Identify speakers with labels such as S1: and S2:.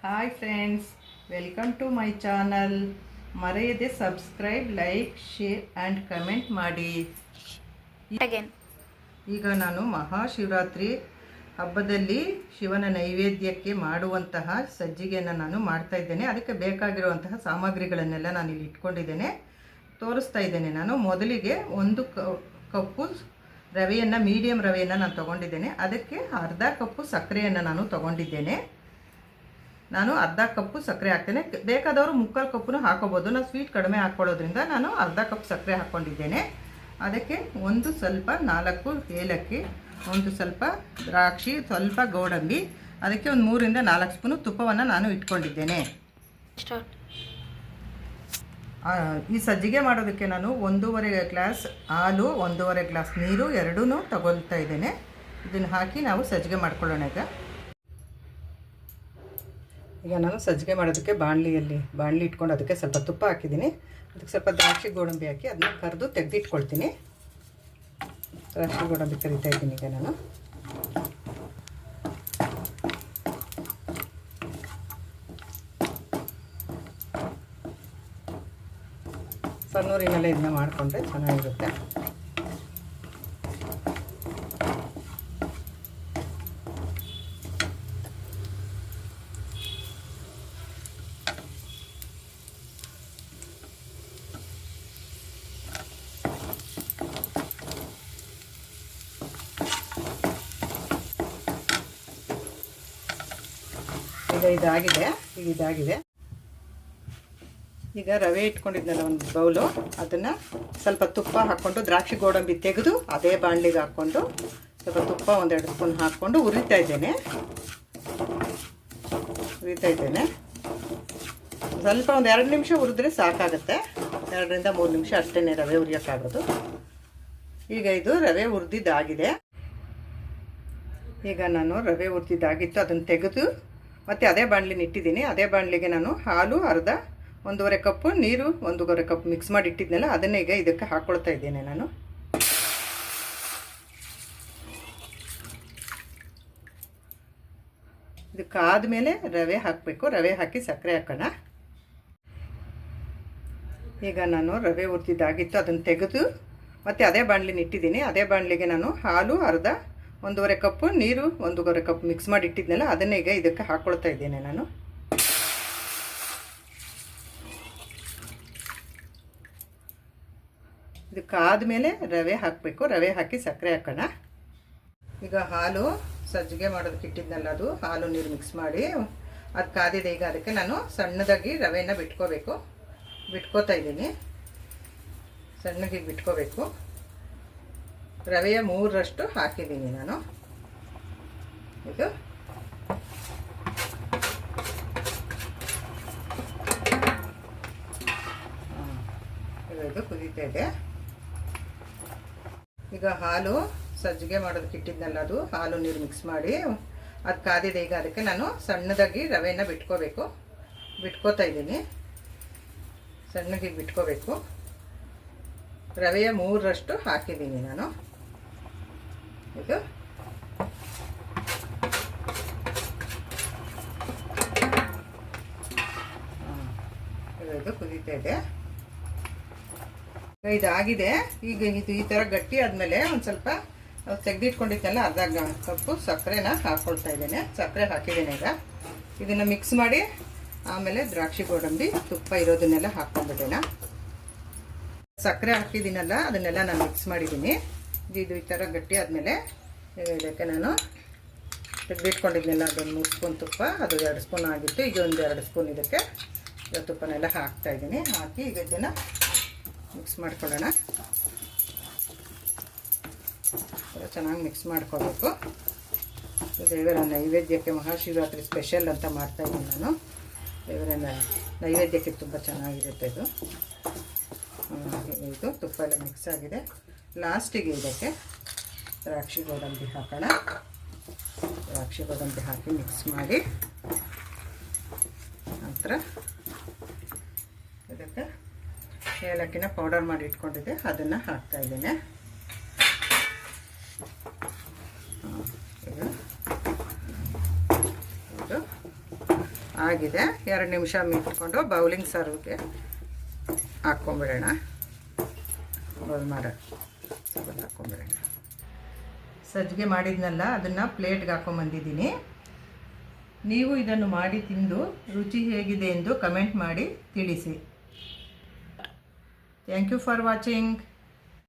S1: Hi friends, welcome to my channel. ಮರೆಯದೆ subscribe, like, share and comment ಮಾಡಿ. ಈಗ ನಾನು ಮಹಾಶಿವರಾತ್ರಿ ಹಬ್ಬದಲ್ಲಿ ಶಿವನ ನೈವೇದ್ಯಕ್ಕೆ ಮಾಡುವಂತಹ ಸಜ್ಜಿಗೆಯನ್ನು ನಾನು ಮಾಡ್ತಾ ಇದ್ದೇನೆ. ಅದಕ್ಕೆ ಬೇಕಾಗಿರುವಂತಹ ಸಾಮಗ್ರಿಗಳನ್ನೆಲ್ಲ ನಾನು ಇಲ್ಲಿ ಇಟ್ಕೊಂಡಿದ್ದೇನೆ, ತೋರಿಸ್ತಾ ಇದ್ದೇನೆ. ನಾನು ಮೊದಲಿಗೆ ಒಂದು ಕಪ್ಪು ರವೆಯನ್ನು, ಮೀಡಿಯಮ್ ರವೆಯನ್ನು ನಾನು ತೊಗೊಂಡಿದ್ದೇನೆ. ಅದಕ್ಕೆ ಅರ್ಧ ಕಪ್ಪು ಸಕ್ಕರೆಯನ್ನು ನಾನು ತೊಗೊಂಡಿದ್ದೇನೆ. ನಾನು ಅರ್ಧ ಕಪ್ಪು ಸಕ್ಕರೆ ಹಾಕ್ತೇನೆ. ಬೇಕಾದವರು ಮುಕ್ಕಾಲು ಕಪ್ಪು ಹಾಕೋಬೋದು. ನಾನು ಸ್ವೀಟ್ ಕಡಿಮೆ ಹಾಕ್ಕೊಳ್ಳೋದ್ರಿಂದ ನಾನು ಅರ್ಧ ಕಪ್ ಸಕ್ಕರೆ ಹಾಕ್ಕೊಂಡಿದ್ದೇನೆ. ಅದಕ್ಕೆ ಒಂದು ಸ್ವಲ್ಪ 4 ಏಲಕ್ಕಿ, ಒಂದು ಸ್ವಲ್ಪ ದ್ರಾಕ್ಷಿ, ಸ್ವಲ್ಪ ಗೋಡಂಬಿ, ಅದಕ್ಕೆ ಒಂದು 3 ರಿಂದ 4 ಸ್ಪೂನು ತುಪ್ಪವನ್ನು ನಾನು ಇಟ್ಕೊಂಡಿದ್ದೇನೆ. ಈ ಸಜ್ಜಿಗೆ ಮಾಡೋದಕ್ಕೆ ನಾನು 1.5 ಗ್ಲಾಸ್ ಹಾಲು, 1.5 ಗ್ಲಾಸ್ ನೀರು ಎರಡೂ ತಗೊಳ್ತಾ ಇದ್ದೇನೆ. ಇದನ್ನು ಹಾಕಿ ನಾವು ಸಜ್ಜಿಗೆ ಮಾಡ್ಕೊಳ್ಳೋಣ. ಈಗ ನಾನು ಸಜ್ಜಿಗೆ ಮಾಡೋದಕ್ಕೆ ಬಾಣಲಿ ಇಟ್ಕೊಂಡು ಅದಕ್ಕೆ ಸ್ವಲ್ಪ ತುಪ್ಪ ಹಾಕಿದ್ದೀನಿ. ಅದಕ್ಕೆ ಸ್ವಲ್ಪ ದ್ರಾಕ್ಷಿ ಗೋಡಂಬಿ ಹಾಕಿ ಅದನ್ನ ಕರೆದು ತೆಗೆದಿಟ್ಕೊಳ್ತೀನಿ. ದ್ರಾಕ್ಷಿ ಗೋಡಂಬಿ ಕರಿತಾ ಇದ್ದೀನಿ ಈಗ ನಾನು. ಸಣ್ಣೂರಿನಲ್ಲೇ ಇದನ್ನ ಮಾಡಿಕೊಂಡ್ರೆ ಚೆನ್ನಾಗಿರುತ್ತೆ. ಇದಾಗಿದೆ. ಈಗ ರವೆ ಇಟ್ಕೊಂಡಿದ್ನಲ್ಲ ಒಂದು ಬೌಲು, ಅದನ್ನು ಸ್ವಲ್ಪ ತುಪ್ಪ ಹಾಕ್ಕೊಂಡು ದ್ರಾಕ್ಷಿ ಗೋಡಂಬಿ ತೆಗೆದು ಅದೇ ಬಾಣಲಿಗೆ ಹಾಕ್ಕೊಂಡು ಸ್ವಲ್ಪ ತುಪ್ಪ 1-2 ಸ್ಪೂನ್ ಹಾಕ್ಕೊಂಡು ಉರಿತಾ ಇದ್ದೇನೆ. ಸ್ವಲ್ಪ ಒಂದು 2 ನಿಮಿಷ ಉರಿದ್ರೆ ಸಾಕಾಗುತ್ತೆ. 2 ರಿಂದ 3 ನಿಮಿಷ ಅಷ್ಟೇ ರವೆ ಉರಿಯೋಕ್ಕಾಗೋದು. ಈಗ ಇದು ರವೆ ಹುರಿದಿದ್ದಾಗಿದೆ. ಈಗ ನಾನು ರವೆ ಹುರಿದಿದ್ದಾಗಿತ್ತು, ಅದನ್ನು ತೆಗೆದು ಮತ್ತು ಅದೇ ಬಾಣಲಿನ ಇಟ್ಟಿದ್ದೀನಿ. ಅದೇ ಬಾಣಲಿಗೆ ನಾನು ಹಾಲು ಅರ್ಧ, 1.5 ಕಪ್ಪು ನೀರು, 1.5 ಕಪ್ ಮಿಕ್ಸ್ ಮಾಡಿ ಇಟ್ಟಿದ್ನಲ್ಲ ಅದನ್ನೇ ಈಗ ಇದಕ್ಕೆ ಹಾಕ್ಕೊಳ್ತಾ ಇದ್ದೇನೆ ನಾನು. ಇದಕ್ಕಾದ ಮೇಲೆ ರವೆ ಹಾಕಬೇಕು. ರವೆ ಹಾಕಿ ಸಕ್ಕರೆ ಹಾಕೋಣ. ಈಗ ನಾನು ರವೆ ಹುರಿದಿದ್ದಾಗಿತ್ತು, ಅದನ್ನು ತೆಗೆದು ಮತ್ತು ಅದೇ ಬಾಣಲಿನ ಇಟ್ಟಿದ್ದೀನಿ. ಅದೇ ಬಾಣಲಿಗೆ ನಾನು ಹಾಲು ಅರ್ಧ, 1.5 ಕಪ್ಪು ನೀರು, 1.5 ಕಪ್ ಮಿಕ್ಸ್ ಮಾಡಿ ಇಟ್ಟಿದ್ನಲ್ಲ ಅದನ್ನೇ ಈಗ ಇದಕ್ಕೆ ಹಾಕ್ಕೊಳ್ತಾ ಇದ್ದೇನೆ ನಾನು. ಇದಕ್ಕಾದ ಮೇಲೆ ರವೆ ಹಾಕಬೇಕು. ರವೆ ಹಾಕಿ ಸಕ್ಕರೆ ಹಾಕೋಣ. ಈಗ ಹಾಲು ಸಜ್ಜಿಗೆ ಮಾಡೋದಕ್ಕೆ ಇಟ್ಟಿದ್ನಲ್ಲ, ಅದು ಹಾಲು ನೀರು ಮಿಕ್ಸ್ ಮಾಡಿ ಅದು ಕಾದಿದೆ. ಈಗ ಅದಕ್ಕೆ ನಾನು ಸಣ್ಣದಾಗಿ ರವೆಯನ್ನು ಬಿಟ್ಕೋತಾ ಇದ್ದೀನಿ. ಸಣ್ಣಗೆ ಬಿಟ್ಕೋಬೇಕು. ರವೆಯ 3ರಷ್ಟು ಹಾಕಿದ್ದೀನಿ ನಾನು. ಇದು ಕುದೀತಾ ಇದೆ. ಈಗ ಹಾಲು ಸಜ್ಜಿಗೆ ಮಾಡೋದಕ್ಕೆ ಇಟ್ಟಿದ್ನಲ್ಲ, ಅದು ಹಾಲು ನೀರು ಮಿಕ್ಸ್ ಮಾಡಿ ಅದು ಕಾದಿದೆ. ಈಗ ಅದಕ್ಕೆ ನಾನು ಸಣ್ಣದಾಗಿ ರವೆಯನ್ನು ಬಿಟ್ಕೋತಾ ಇದ್ದೀನಿ. ಸಣ್ಣಗೆ ಬಿಟ್ಕೋಬೇಕು. ರವೆಯ 3ರಷ್ಟು ಹಾಕಿದ್ದೀನಿ ನಾನು. ಇದು ಕುದೀತಾ ಇದೆ. ಇದಾಗಿದೆ. ಈಗ ಇದು ಈ ಥರ ಗಟ್ಟಿ ಆದಮೇಲೆ ಒಂದು ಸ್ವಲ್ಪ ತೆಗೆದಿಟ್ಕೊಂಡಿದ್ದೆಲ್ಲ ಅರ್ಧ ಕಪ್ಪು ಸಕ್ಕರೆನ ಹಾಕ್ಕೊಳ್ತಾ ಇದ್ದೇನೆ. ಸಕ್ಕರೆ ಹಾಕಿದ್ದೇನೆ. ಈಗ ಇದನ್ನು ಮಿಕ್ಸ್ ಮಾಡಿ ಆಮೇಲೆ ದ್ರಾಕ್ಷಿ ಗೋಡಂಬಿ ತುಪ್ಪ ಇರೋದನ್ನೆಲ್ಲ ಹಾಕ್ಕೊಂಡ್ಬಿಟ್ಟೇನ. ಸಕ್ಕರೆ ಹಾಕಿದ್ದೀನಲ್ಲ ಅದನ್ನೆಲ್ಲ ನಾನು ಮಿಕ್ಸ್ ಮಾಡಿದ್ದೀನಿ. ಇದು ಈ ಥರ ಗಟ್ಟಿ ಆದಮೇಲೆ ಇದಕ್ಕೆ ನಾನು ತೆಗೆದಿಟ್ಕೊಂಡಿದ್ನೆಲ್ಲ ಅದೊಂದು 3 ಸ್ಪೂನ್ ತುಪ್ಪ, ಅದು 2 ಸ್ಪೂನ್ ಆಗಿತ್ತು. ಈಗ ಒಂದು 2 ಸ್ಪೂನ್ ಇದಕ್ಕೆ ತುಪ್ಪನೆಲ್ಲ ಹಾಕ್ತಾಯಿದ್ದೀನಿ. ಹಾಕಿ ಈಗ ಇದನ್ನು ಮಿಕ್ಸ್ ಮಾಡ್ಕೊಳ್ಳೋಣ. ಚೆನ್ನಾಗಿ ಮಿಕ್ಸ್ ಮಾಡ್ಕೋಬೇಕು. ದೇವರ ನೈವೇದ್ಯಕ್ಕೆ ಮಹಾಶಿವರಾತ್ರಿ ಸ್ಪೆಷಲ್ ಅಂತ ಮಾಡ್ತಾಯಿದ್ದೀನಿ ನಾನು. ದೇವರ ನೈವೇದ್ಯಕ್ಕೆ ತುಂಬ ಚೆನ್ನಾಗಿರುತ್ತೆ ಇದು. ಇದು ತುಪ್ಪ ಎಲ್ಲ ಮಿಕ್ಸ್ ಆಗಿದೆ. ಲಾಸ್ಟಿಗೆ ಇದಕ್ಕೆ ದ್ರಾಕ್ಷಿ ಗೋಡಂಬಿ ಹಾಕೋಣ. ದ್ರಾಕ್ಷಿ ಗೋಡಂಬಿ ಹಾಕಿ ಮಿಕ್ಸ್ ಮಾಡಿ ನಂತರ ಇದಕ್ಕೆ ಏಲಕ್ಕಿನ ಪೌಡರ್ ಮಾಡಿ ಇಟ್ಕೊಂಡಿದ್ದೆ ಅದನ್ನು ಹಾಕ್ತಾಯಿದ್ದೇನೆ. ಆಗಿದೆ. 2 ನಿಮಿಷ ಇಟ್ಕೊಂಡು ಬೌಲಿಂಗ್ ಸರ್ವ್ಗೆ ಹಾಕ್ಕೊಂಬಿಡೋಣ. ಬೌಲ್ ಹಾಕ್ಕೊಂಬಿಡೋಣ. ಸಜ್ಜಿಗೆ ಮಾಡಿದ್ನಲ್ಲ ಅದನ್ನು ಪ್ಲೇಟ್ಗೆ ಹಾಕ್ಕೊಂಬಂದಿದ್ದೀನಿ. ನೀವು ಇದನ್ನು ಮಾಡಿ ತಿಂದು ರುಚಿ ಹೇಗಿದೆ ಎಂದು ಕಮೆಂಟ್ ಮಾಡಿ ತಿಳಿಸಿ. Thank you for watching.